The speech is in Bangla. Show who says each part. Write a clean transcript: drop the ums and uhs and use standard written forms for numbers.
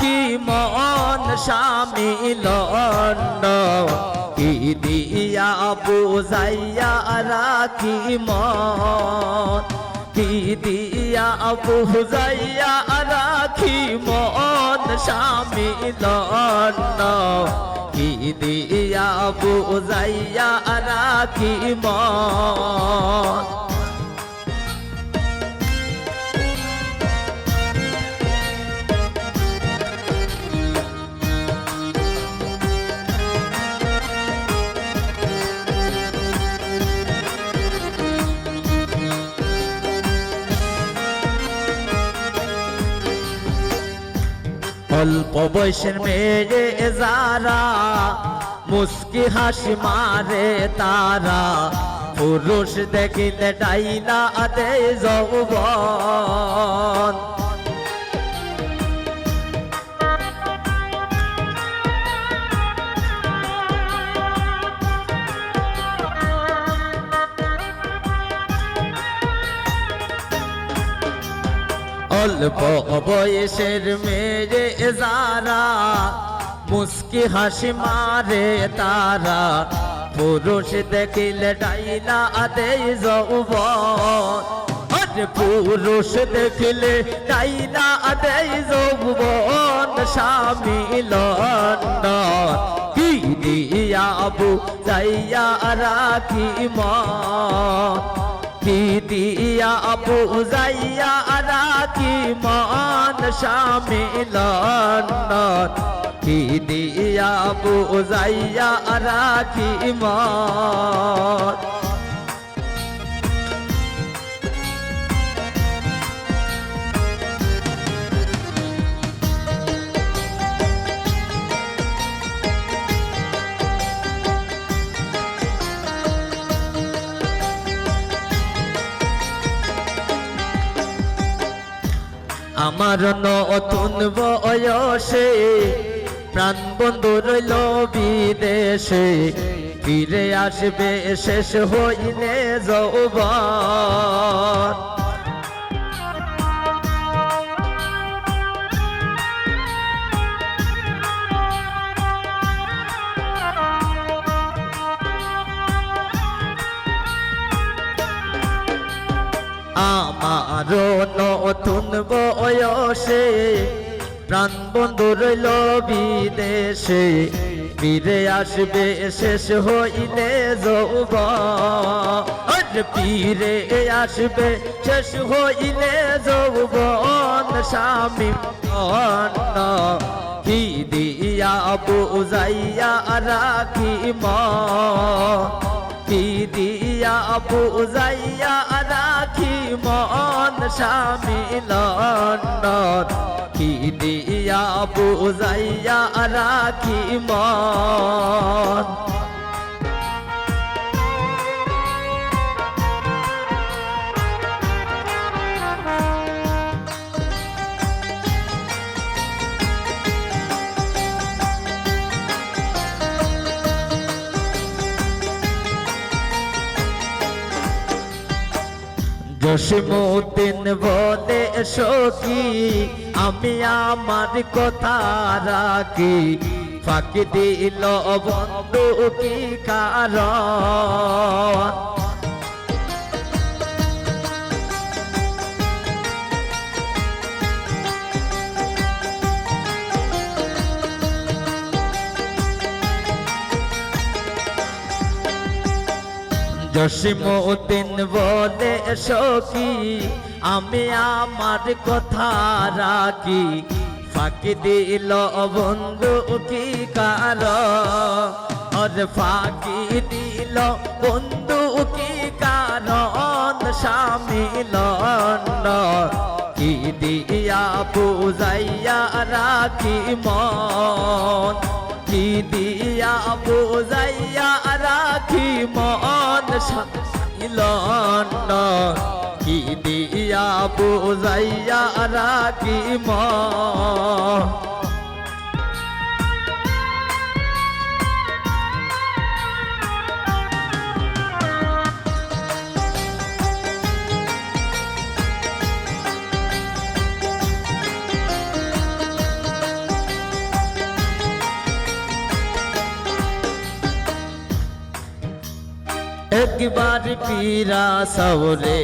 Speaker 1: রাখি মন স্বামী লন্ড কি দিয়া বুঝাইয়া রাখি মন কি দিয়া বুঝাইয়া রাখি মন স্বামী লন্ড কি দিয়া বুঝাইয়া রাখি মন অল্প বয়সের মেয়ে যারা মুস্কি হাসি মারে তারা পুরুষ দেখিলে ডাইনা দে যৌবন অল্প বয়সের মেয়ে যারা মুস্কি হাসি মারে তারা পুরুষ দেখিলে ডাইনা দে যৌবন পুরুষ দেখিলে ডাইনা দে যৌবন স্বামী লন্ড কি দিয়া বুঝাইয়া রাখি মন কি দিয়া বুঝাইয়া রাখি মন স্বামী লন্ড কি দিয়া বুঝাইয়া রাখি মন আমার নতুন বয়সে প্রাণ বন্ধু রইল বিদেশে ফিরে আসবে শেষ হইলে যৌবন আমারও নতুন বয়সে প্রাণ বন্ধু রইল বিদেশে ফিরে আসবে শেষ হইলে যৌবন ফিরে আসবে শেষ হইলে যৌবন স্বামী লন্ড কি দিয়া বুঝাইয়া রাখি মন কি দিয়া বুঝাইয়া রাখি মন স্বামী লন্ড কি দিয়া বুঝাইয়া রাখি মন জসিমউদ্দিন বলে সখী আমি আমার কথা রাখি ফাঁকি দিল বন্ধু কি কারণ জসিমউদ্দিন বলে সখী আমি আমার কথা রাখি ফাঁকি দিল বন্ধু কি কারণ ফাঁকি দিল বন্ধু কি কারণ স্বামী লন্ড কি দিয়া বুঝাইয়া রাখি মন কি দিয়া বুঝাইয়া রাখি মন স্বামী লন্ড কি দিয়া বুঝাইয়া রাখি মন একবার পীরা সওরে